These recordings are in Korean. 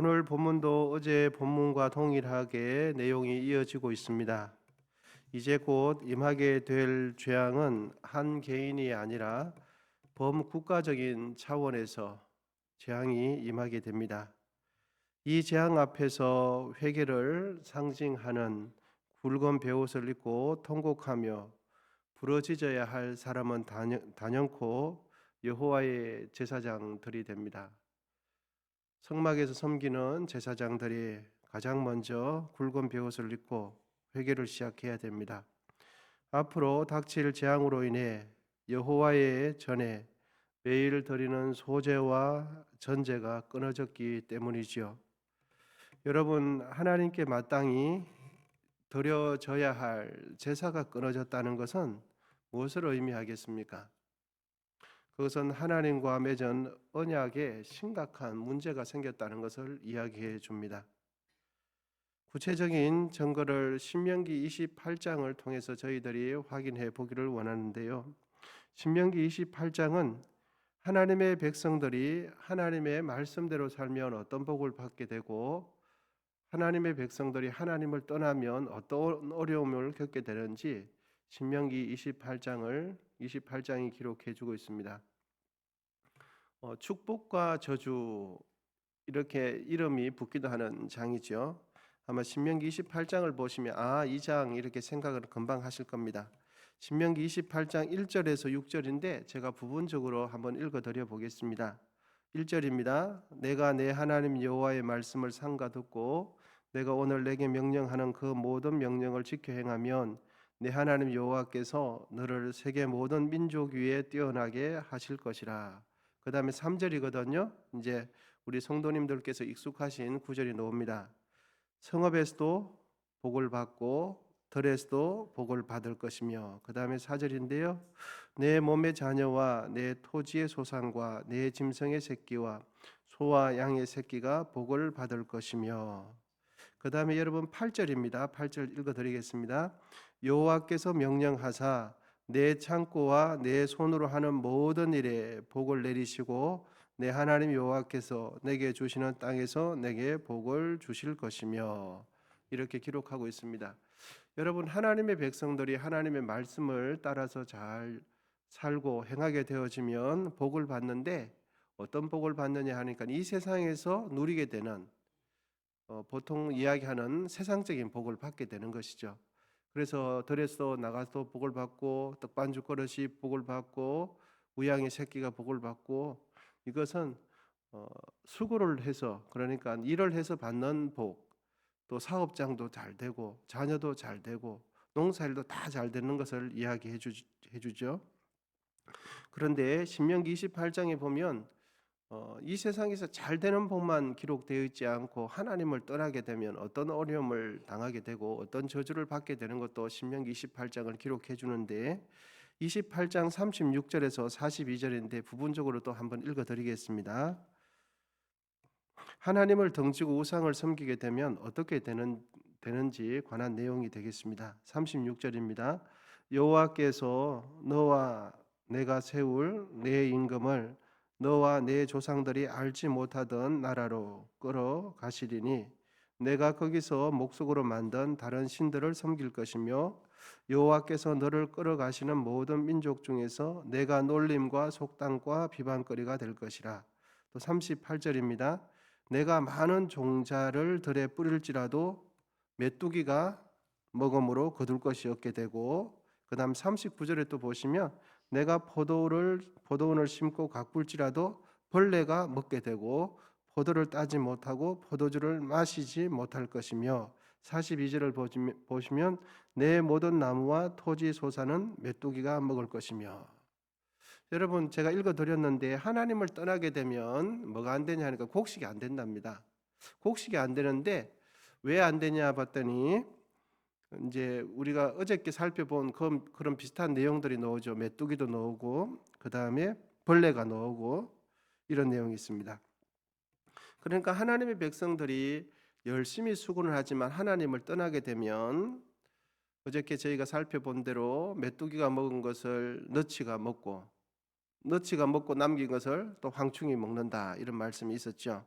오늘 본문도 어제 본문과 동일하게 내용이 이어지고 있습니다. 이제 곧 임하게 될 재앙은 한 개인이 아니라 범국가적인 차원에서 재앙이 임하게 됩니다. 이 재앙 앞에서 회개를 상징하는 굵은 베옷을 입고 통곡하며 부러지져야 할 사람은 단연코 여호와의 제사장들이 됩니다. 성막에서 섬기는 제사장들이 가장 먼저 굵은 베옷을 입고 회개를 시작해야 됩니다. 앞으로 닥칠 재앙으로 인해 여호와의 전에 매일 드리는 소제와 전제가 끊어졌기 때문이지요. 여러분, 하나님께 마땅히 드려져야 할 제사가 끊어졌다는 것은 무엇을 의미하겠습니까? 그것은 하나님과 맺은 언약에 심각한 문제가 생겼다는 것을 이야기해 줍니다. 구체적인 증거를 신명기 28장을 통해서 저희들이 확인해 보기를 원하는데요. 신명기 28장은 하나님의 백성들이 하나님의 말씀대로 살면 어떤 복을 받게 되고 하나님의 백성들이 하나님을 떠나면 어떤 어려움을 겪게 되는지 신명기 28장이 기록해 주고 있습니다. 축복과 저주 이렇게 이름이 붙기도 하는 장이죠. 아마 신명기 28장을 보시면 이 장 이렇게 생각을 금방 하실 겁니다. 신명기 28장 1절에서 6절인데 제가 부분적으로 한번 읽어 드려 보겠습니다. 1절입니다. 내가 내 하나님 여호와의 말씀을 삼가 듣고 내가 오늘 내게 명령하는 그 모든 명령을 지켜 행하면 내 하나님 여호와께서 너를 세계 모든 민족 위에 뛰어나게 하실 것이라. 그 다음에 3절이거든요. 이제 우리 성도님들께서 익숙하신 구절이 나옵니다. 성읍에서도 복을 받고 들에서도 복을 받을 것이며, 그 다음에 4절인데요. 내 몸의 자녀와 내 토지의 소산과 내 짐승의 새끼와 소와 양의 새끼가 복을 받을 것이며, 그 다음에 여러분 8절입니다. 8절 읽어드리겠습니다. 여호와께서 명령하사 내 창고와 내 손으로 하는 모든 일에 복을 내리시고 내 하나님 여호와께서 내게 주시는 땅에서 내게 복을 주실 것이며, 이렇게 기록하고 있습니다. 여러분, 하나님의 백성들이 하나님의 말씀을 따라서 잘 살고 행하게 되어지면 복을 받는데, 어떤 복을 받느냐 하니까 이 세상에서 누리게 되는 보통 이야기하는 세상적인 복을 받게 되는 것이죠. 그래서 들에서 나가서 복을 받고 떡반죽 그릇이 복을 받고 우양의 새끼가 복을 받고, 이것은 수고를 해서, 그러니까 일을 해서 받는 복, 또 사업장도 잘 되고 자녀도 잘 되고 농사일도 다 잘 되는 것을 이야기해 주죠. 그런데 신명기 28장에 보면 이 세상에서 잘 되는 복만 기록되어 있지 않고 하나님을 떠나게 되면 어떤 어려움을 당하게 되고 어떤 저주를 받게 되는 것도 신명기 28장을 기록해 주는데, 28장 36절에서 42절인데 부분적으로 또 한번 읽어 드리겠습니다. 하나님을 등지고 우상을 섬기게 되면 어떻게 되는지 관한 내용이 되겠습니다. 36절입니다. 여호와께서 너와 내가 세울 내 임금을 너와 내 조상들이 알지 못하던 나라로 끌어가시리니 내가 거기서 목석으로 만든 다른 신들을 섬길 것이며 여호와께서 너를 끌어가시는 모든 민족 중에서 내가 놀림과 속담과 비방거리가 될 것이라. 또 38절입니다. 내가 많은 종자를 들에 뿌릴지라도 메뚜기가 먹음으로 거둘 것이 없게 되고, 그 다음 39절에 또 보시면 내가 포도원을 심고 가꿀지라도 벌레가 먹게 되고 포도를 따지 못하고 포도주를 마시지 못할 것이며, 42절을 보시면 내 모든 나무와 토지 소산은 메뚜기가 먹을 것이며. 여러분, 제가 읽어드렸는데 하나님을 떠나게 되면 뭐가 안 되냐 하니까 곡식이 안 된답니다. 곡식이 안 되는데 왜 안 되냐 봤더니 이제 우리가 어저께 살펴본 그런 비슷한 내용들이 나오죠. 메뚜기도 나오고 그 다음에 벌레가 나오고 이런 내용이 있습니다. 그러니까 하나님의 백성들이 열심히 수고를 하지만 하나님을 떠나게 되면, 어저께 저희가 살펴본 대로 메뚜기가 먹은 것을 너치가 먹고 남긴 것을 또 황충이 먹는다, 이런 말씀이 있었죠.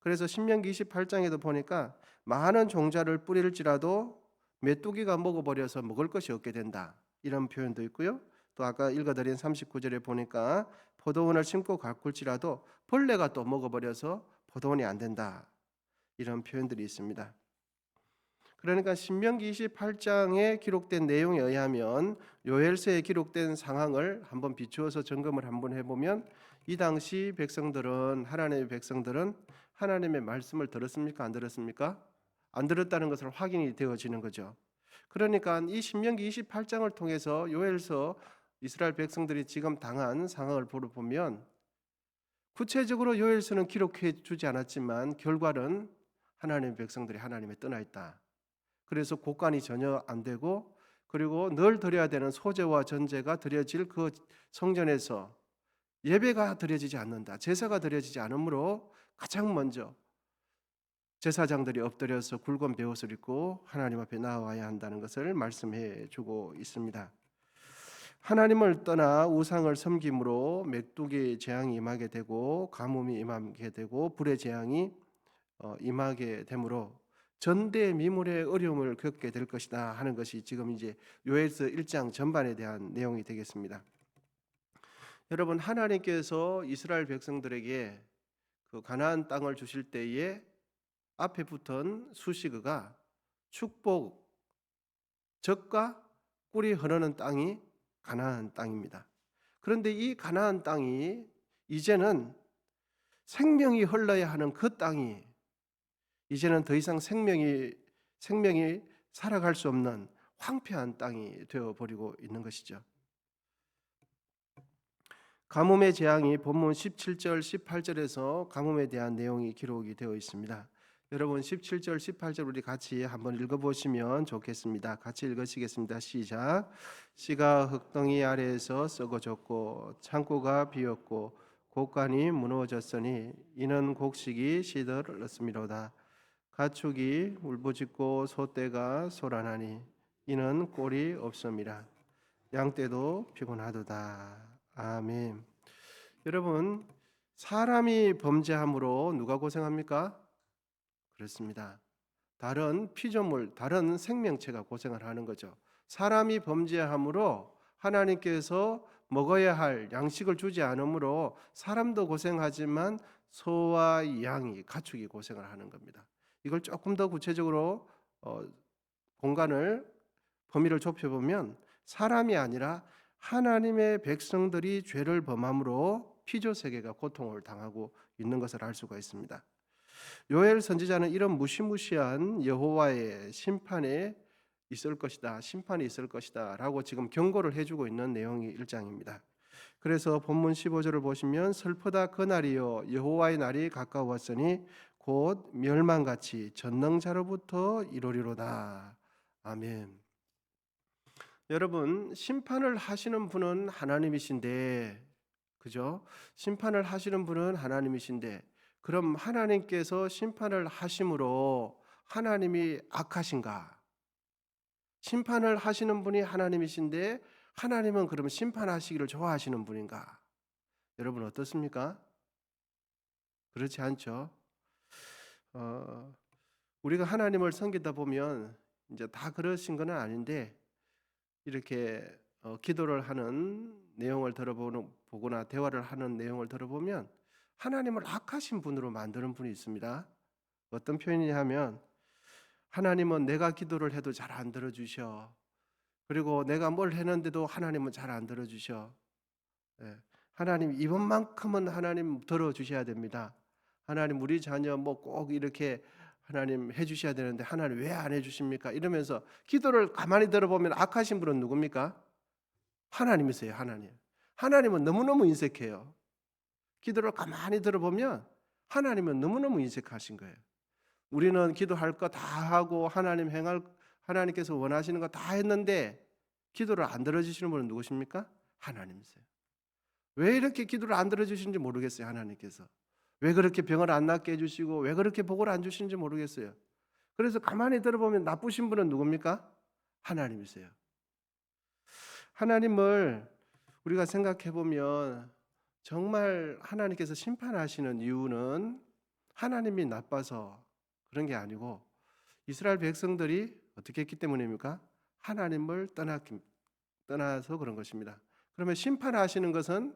그래서 신명기 28장에도 보니까 많은 종자를 뿌릴지라도 메뚜기가 먹어버려서 먹을 것이 없게 된다, 이런 표현도 있고요. 또 아까 읽어드린 39절에 보니까 포도원을 심고 가꿀지라도 벌레가 또 먹어버려서 포도원이 안 된다, 이런 표현들이 있습니다. 그러니까 신명기 28장에 기록된 내용에 의하면 요엘서에 기록된 상황을 한번 비추어서 점검을 한번 해보면, 이 당시 백성들은, 하나님의 백성들은 하나님의 말씀을 들었습니까? 안 들었습니까? 안 들었다는 것을 확인이 되어지는 거죠. 그러니까 이 신명기 28장을 통해서 요엘서 이스라엘 백성들이 지금 당한 상황을 보면, 구체적으로 요엘서는 기록해 주지 않았지만 결과는 하나님의 백성들이 하나님에 떠나 있다. 그래서 곡간이 전혀 안 되고, 그리고 늘 드려야 되는 소제와 전제가 드려질 그 성전에서 예배가 드려지지 않는다, 제사가 드려지지 않으므로 가장 먼저 제사장들이 엎드려서 굵은 베옷을 입고 하나님 앞에 나와야 한다는 것을 말씀해 주고 있습니다. 하나님을 떠나 우상을 섬김으로 메뚜기의 재앙이 임하게 되고 가뭄이 임하게 되고 불의 재앙이 임하게 되므로 전대미문의 어려움을 겪게 될 것이다 하는 것이 지금 이제 요엘서 1장 전반에 대한 내용이 되겠습니다. 여러분, 하나님께서 이스라엘 백성들에게 그 가나안 땅을 주실 때에 앞에 붙은 수식어가 축복, 젖과 꿀이 흐르는 땅이 가나안 땅입니다. 그런데 이 가나안 땅이 이제는 생명이 흘러야 하는 그 땅이 이제는 더 이상 생명이 살아갈 수 없는 황폐한 땅이 되어버리고 있는 것이죠. 가뭄의 재앙이 본문 17절 18절에서 가뭄에 대한 내용이 기록이 되어 있습니다. 여러분, 17절 18절 우리 같이 한번 읽어보시면 좋겠습니다. 같이 읽으시겠습니다. 시작. 씨가 흙덩이 아래에서 썩어졌고 창고가 비었고 곡간이 무너졌으니 이는 곡식이 시들었음이로다. 가축이 울부짖고 소떼가 소란하니 이는 꼴이 없음이라. 양떼도 피곤하도다. 아멘. 여러분, 사람이 범죄함으로 누가 고생합니까? 그렇습니다. 다른 피조물, 다른 생명체가 고생을 하는 거죠. 사람이 범죄함으로 하나님께서 먹어야 할 양식을 주지 않으므로 사람도 고생하지만 소와 양이, 가축이 고생을 하는 겁니다. 이걸 조금 더 구체적으로 공간을, 범위를 좁혀보면 사람이 아니라 하나님의 백성들이 죄를 범함으로 피조세계가 고통을 당하고 있는 것을 알 수가 있습니다. 요엘 선지자는 이런 무시무시한 여호와의 심판이 있을 것이다 라고 지금 경고를 해주고 있는 내용이 1장입니다. 그래서 본문 15절을 보시면 슬프다 그날이요 여호와의 날이 가까웠으니 곧 멸망같이 전능자로부터 이루리로다. 아멘. 여러분, 심판을 하시는 분은 하나님이신데, 그죠? 심판을 하시는 분은 하나님이신데, 그럼 하나님께서 심판을 하심으로 하나님이 악하신가? 심판을 하시는 분이 하나님이신데 하나님은 그럼 심판하시기를 좋아하시는 분인가? 여러분 어떻습니까? 그렇지 않죠. 우리가 하나님을 섬기다 보면 이제 다 그러신 건 아닌데, 이렇게 기도를 하는 내용을 들어보거나 대화를 하는 내용을 들어보면 하나님을 악하신 분으로 만드는 분이 있습니다. 어떤 표현이냐 하면, 하나님은 내가 기도를 해도 잘 안 들어주셔. 그리고 내가 뭘 했는데도 하나님은 잘 안 들어주셔. 하나님 이번만큼은 하나님 들어주셔야 됩니다. 하나님 우리 자녀 뭐 꼭 이렇게 하나님 해주셔야 되는데 하나님 왜 안 해주십니까? 이러면서 기도를 가만히 들어보면 악하신 분은 누굽니까? 하나님이세요. 하나님은 너무너무 인색해요. 기도를 가만히 들어보면 하나님은 너무너무 인색하신 거예요. 우리는 기도할 거 다 하고 하나님께서 원하시는 거 다 했는데 기도를 안 들어주시는 분은 누구십니까? 하나님이세요. 왜 이렇게 기도를 안 들어주시는지 모르겠어요. 하나님께서 왜 그렇게 병을 안 낫게 해주시고 왜 그렇게 복을 안 주시는지 모르겠어요. 그래서 가만히 들어보면 나쁘신 분은 누굽니까? 하나님이세요. 하나님을 우리가 생각해 보면 정말 하나님께서 심판하시는 이유는 하나님이 나빠서 그런 게 아니고 이스라엘 백성들이 어떻게 했기 때문입니까? 하나님을 떠나서 그런 것입니다. 그러면 심판하시는 것은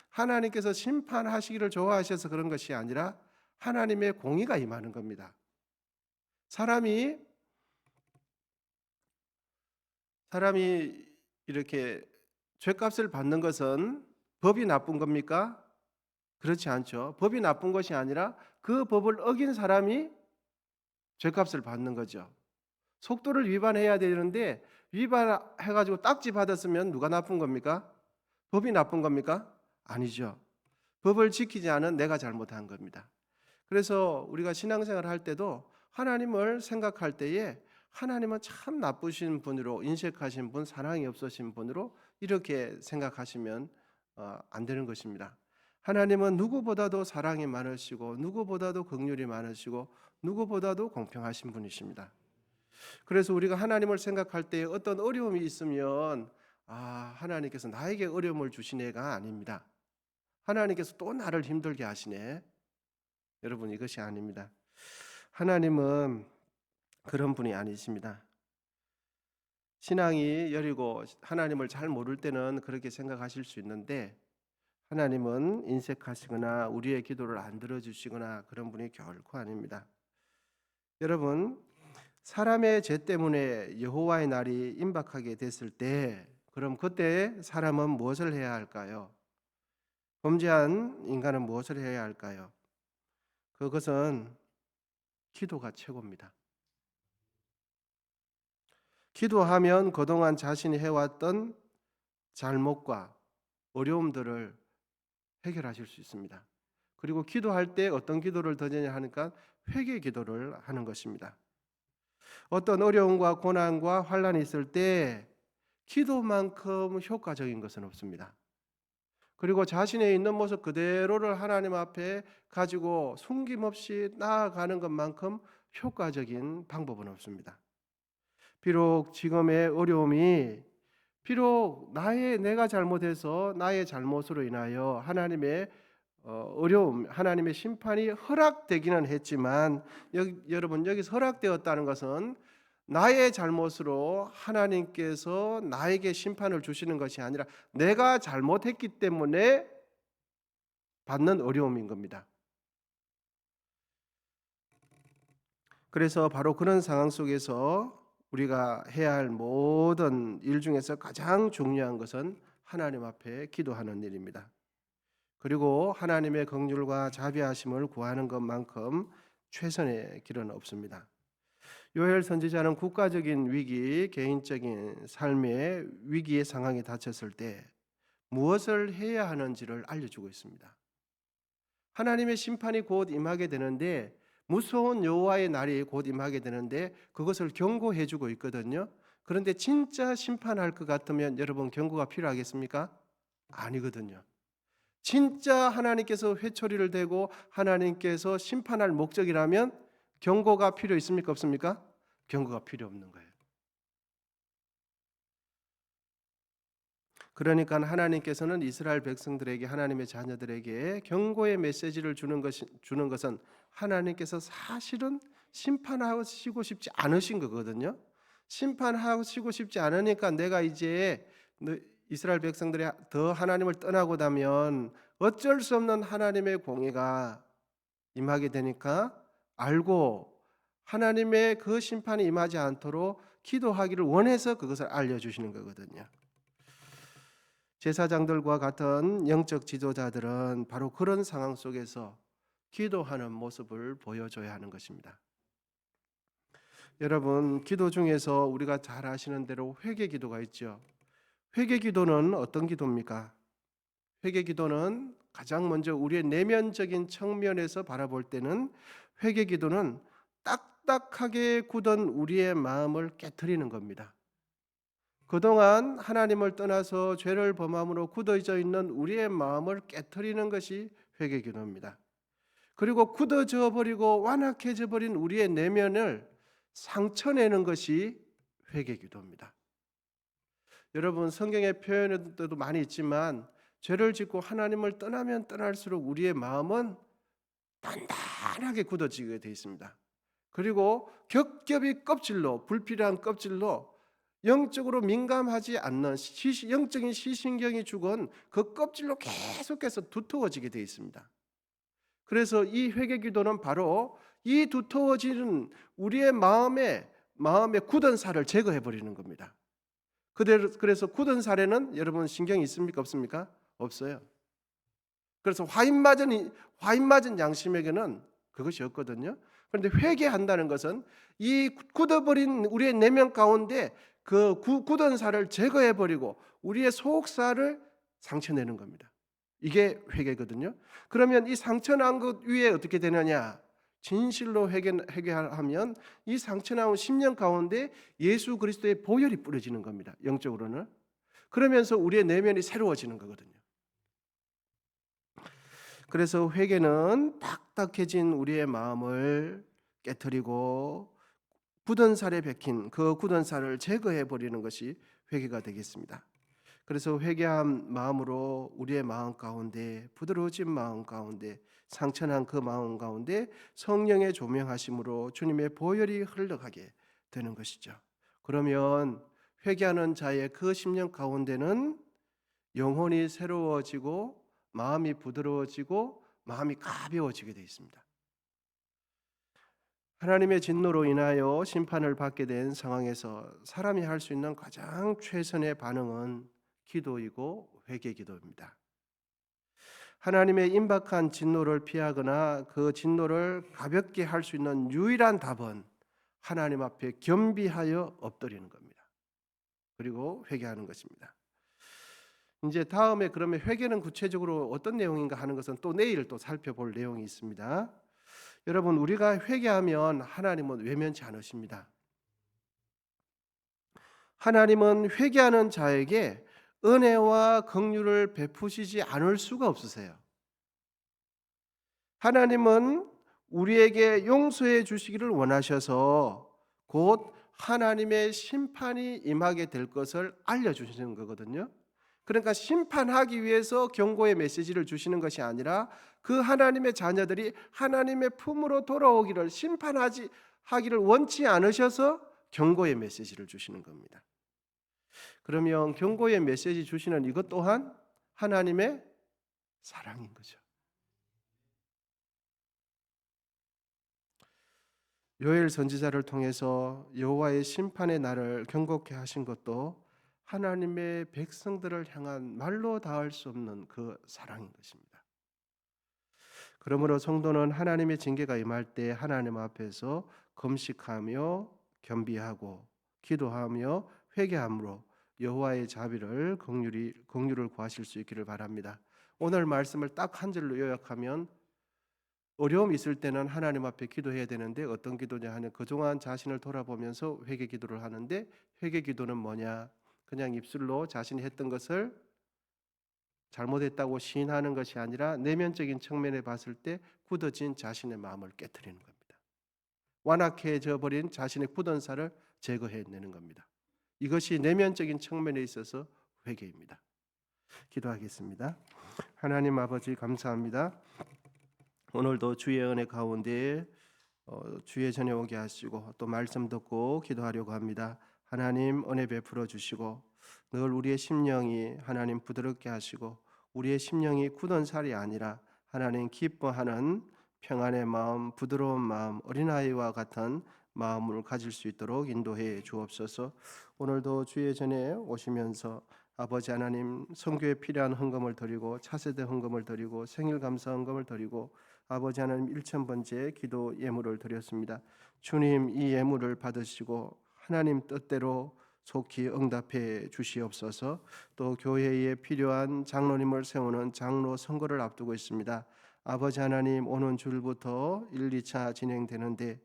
하나님께서 심판하시기를 좋아하셔서 그런 것이 아니라 하나님의 공의가 임하는 겁니다. 사람이 이렇게 죄값을 받는 것은 법이 나쁜 겁니까? 그렇지 않죠. 법이 나쁜 것이 아니라 그 법을 어긴 사람이 죄값을 받는 거죠. 속도를 위반해야 되는데 위반해가지고 딱지 받았으면 누가 나쁜 겁니까? 법이 나쁜 겁니까? 아니죠. 법을 지키지 않은 내가 잘못한 겁니다. 그래서 우리가 신앙생활 할 때도 하나님을 생각할 때에 하나님은 참 나쁘신 분으로, 인색하신 분, 사랑이 없으신 분으로 이렇게 생각하시면 안 되는 것입니다. 하나님은 누구보다도 사랑이 많으시고 누구보다도 긍휼이 많으시고 누구보다도 공평하신 분이십니다. 그래서 우리가 하나님을 생각할 때 어떤 어려움이 있으면 하나님께서 나에게 어려움을 주시네가 아닙니다. 하나님께서 또 나를 힘들게 하시네. 여러분, 이것이 아닙니다. 하나님은 그런 분이 아니십니다. 신앙이 여리고 하나님을 잘 모를 때는 그렇게 생각하실 수 있는데 하나님은 인색하시거나 우리의 기도를 안 들어주시거나 그런 분이 결코 아닙니다. 여러분, 사람의 죄 때문에 여호와의 날이 임박하게 됐을 때 그럼 그때 사람은 무엇을 해야 할까요? 범죄한 인간은 무엇을 해야 할까요? 그것은 기도가 최고입니다. 기도하면 그동안 자신이 해왔던 잘못과 어려움들을 해결하실 수 있습니다. 그리고 기도할 때 어떤 기도를 드리냐 하니까 회개 기도를 하는 것입니다. 어떤 어려움과 고난과 환난이 있을 때 기도만큼 효과적인 것은 없습니다. 그리고 자신의 있는 모습 그대로를 하나님 앞에 가지고 숨김없이 나아가는 것만큼 효과적인 방법은 없습니다. 비록 지금의 어려움이 비록 내가 잘못해서 나의 잘못으로 인하여 하나님의 어려움, 하나님의 심판이 허락되기는 했지만 여러분, 여기서 허락되었다는 것은 나의 잘못으로 하나님께서 나에게 심판을 주시는 것이 아니라 내가 잘못했기 때문에 받는 어려움인 겁니다. 그래서 바로 그런 상황 속에서 우리가 해야 할 모든 일 중에서 가장 중요한 것은 하나님 앞에 기도하는 일입니다. 그리고 하나님의 긍휼과 자비하심을 구하는 것만큼 최선의 길은 없습니다. 요엘 선지자는 국가적인 위기, 개인적인 삶의 위기의 상황에 닥쳤을 때 무엇을 해야 하는지를 알려주고 있습니다. 하나님의 심판이 곧 임하게 되는데 무서운 여호와의 날이 곧 임하게 되는데 그것을 경고해 주고 있거든요. 그런데 진짜 심판할 것 같으면 여러분 경고가 필요하겠습니까? 아니거든요. 진짜 하나님께서 회초리를 대고 하나님께서 심판할 목적이라면 경고가 필요 있습니까? 없습니까? 경고가 필요 없는 거예요. 그러니까 하나님께서는 이스라엘 백성들에게 하나님의 자녀들에게 경고의 메시지를 주는 것은 하나님께서 사실은 심판하시고 싶지 않으신 거거든요. 심판하시고 싶지 않으니까 내가 이제 이스라엘 백성들이 더 하나님을 떠나고 나면 어쩔 수 없는 하나님의 공의가 임하게 되니까 알고 하나님의 그 심판이 임하지 않도록 기도하기를 원해서 그것을 알려주시는 거거든요. 제사장들과 같은 영적 지도자들은 바로 그런 상황 속에서 기도하는 모습을 보여줘야 하는 것입니다. 여러분, 기도 중에서 우리가 잘 아시는 대로 회개 기도가 있죠. 회개 기도는 어떤 기도입니까? 회개 기도는 가장 먼저 우리의 내면적인 측면에서 바라볼 때는 회개 기도는 딱딱하게 굳은 우리의 마음을 깨트리는 겁니다. 그동안 하나님을 떠나서 죄를 범함으로 굳어져 있는 우리의 마음을 깨트리는 것이 회개 기도입니다. 그리고 굳어져 버리고 완악해져 버린 우리의 내면을 상처내는 것이 회개 기도입니다. 여러분, 성경의 표현에도 많이 있지만 죄를 짓고 하나님을 떠나면 떠날수록 우리의 마음은 단단하게 굳어지게 되어 있습니다. 그리고 겹겹이 껍질로, 불필요한 껍질로 영적으로 민감하지 않는 영적인 시신경이 죽은 그 껍질로 계속해서 두터워지게 되어 있습니다. 그래서 이 회개 기도는 바로 이 두터워지는 우리의 마음에 굳은 살을 제거해 버리는 겁니다. 그래서 굳은 살에는 여러분 신경이 있습니까? 없습니까? 없어요. 그래서 화인 맞은 양심에게는 그것이 없거든요. 그런데 회개한다는 것은 이 굳어버린 우리의 내면 가운데 그 굳은 살을 제거해 버리고 우리의 속살을 상처내는 겁니다. 이게 회개거든요. 그러면 이 상처난 것 위에 어떻게 되느냐? 진실로 회개하면 이 상처나온 심령 가운데 예수 그리스도의 보혈이 뿌려지는 겁니다. 영적으로는. 그러면서 우리의 내면이 새로워지는 거거든요. 그래서 회개는 딱딱해진 우리의 마음을 깨트리고 굳은 살에 박힌 그 굳은 살을 제거해 버리는 것이 회개가 되겠습니다. 그래서 회개한 마음으로 우리의 마음 가운데 부드러워진 마음 가운데 상처난 그 마음 가운데 성령의 조명하심으로 주님의 보혈이 흘러가게 되는 것이죠. 그러면 회개하는 자의 그 심령 가운데는 영혼이 새로워지고 마음이 부드러워지고 마음이 가벼워지게 되어 있습니다. 하나님의 진노로 인하여 심판을 받게 된 상황에서 사람이 할 수 있는 가장 최선의 반응은 기도이고 회개 기도입니다. 하나님의 임박한 진노를 피하거나 그 진노를 가볍게 할 수 있는 유일한 답은 하나님 앞에 겸비하여 엎드리는 겁니다. 그리고 회개하는 것입니다. 이제 다음에 그러면 회개는 구체적으로 어떤 내용인가 하는 것은 또 내일 또 살펴볼 내용이 있습니다. 여러분, 우리가 회개하면 하나님은 외면치 않으십니다. 하나님은 회개하는 자에게 은혜와 긍휼을 베푸시지 않을 수가 없으세요. 하나님은 우리에게 용서해 주시기를 원하셔서 곧 하나님의 심판이 임하게 될 것을 알려주시는 거거든요. 그러니까 심판하기 위해서 경고의 메시지를 주시는 것이 아니라 그 하나님의 자녀들이 하나님의 품으로 돌아오기를 하기를 원치 않으셔서 경고의 메시지를 주시는 겁니다. 그러면 경고의 메시지 주시는 이것 또한 하나님의 사랑인 거죠. 요엘 선지자를 통해서 여호와의 심판의 날을 경고케 하신 것도 하나님의 백성들을 향한 말로 닿을 수 없는 그 사랑인 것입니다. 그러므로 성도는 하나님의 징계가 임할 때 하나님 앞에서 금식하며 겸비하고 기도하며 회개함으로 여호와의 자비를 긍휼을 구하실 수 있기를 바랍니다. 오늘 말씀을 딱 한 절로 요약하면 어려움이 있을 때는 하나님 앞에 기도해야 되는데 어떤 기도냐 하면 그동안 자신을 돌아보면서 회개 기도를 하는데 회개 기도는 뭐냐? 그냥 입술로 자신이 했던 것을 잘못했다고 시인하는 것이 아니라 내면적인 측면에 봤을 때 굳어진 자신의 마음을 깨트리는 겁니다. 완악해져 버린 자신의 굳은 살을 제거해내는 겁니다. 이것이 내면적인 측면에 있어서 회개입니다. 기도하겠습니다. 하나님 아버지 감사합니다. 오늘도 주의 은혜 가운데 주의 전에 오게 하시고 또 말씀 듣고 기도하려고 합니다. 하나님 은혜 베풀어 주시고 늘 우리의 심령이 하나님 부드럽게 하시고 우리의 심령이 굳은 살이 아니라 하나님 기뻐하는 평안의 마음, 부드러운 마음, 어린아이와 같은 마음을 가질 수 있도록 인도해 주옵소서. 오늘도 주의 전에 오시면서 아버지 하나님 선교에 필요한 헌금을 드리고 차세대 헌금을 드리고 생일 감사 헌금을 드리고 아버지 하나님 1000번째 기도 예물을 드렸습니다. 주님 이 예물을 받으시고 하나님 뜻대로 속히 응답해 주시옵소서. 또 교회에 필요한 장로님을 세우는 장로 선거를 앞두고 있습니다. 아버지 하나님 오는 주일부터 1, 2차 진행되는데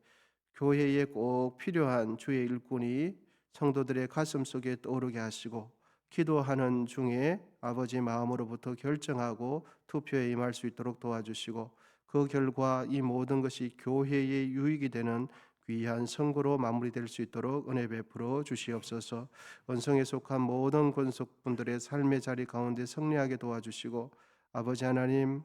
교회에 꼭 필요한 주의 일꾼이 성도들의 가슴 속에 떠오르게 하시고 기도하는 중에 아버지 마음으로부터 결정하고 투표에 임할 수 있도록 도와주시고 그 결과 이 모든 것이 교회의 유익이 되는 귀한 선거로 마무리될 수 있도록 은혜 베풀어 주시옵소서. 원성에 속한 모든 권속분들의 삶의 자리 가운데 승리하게 도와주시고 아버지 하나님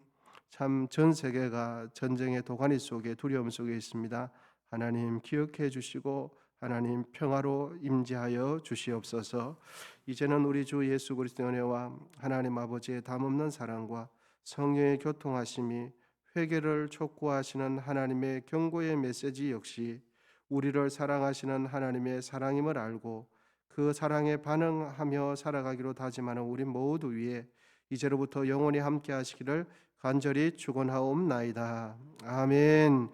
참 전 세계가 전쟁의 도가니 속에 두려움 속에 있습니다. 하나님 기억해 주시고 하나님 평화로 임재하여 주시옵소서. 이제는 우리 주 예수 그리스도의 은혜와 하나님 아버지의 담없는 사랑과 성령의 교통하심이 회개를 촉구하시는 하나님의 경고의 메시지 역시 우리를 사랑하시는 하나님의 사랑임을 알고 그 사랑에 반응하며 살아가기로 다짐하는 우리 모두 위에 이제로부터 영원히 함께 하시기를 간절히 축원하옵나이다. 아멘.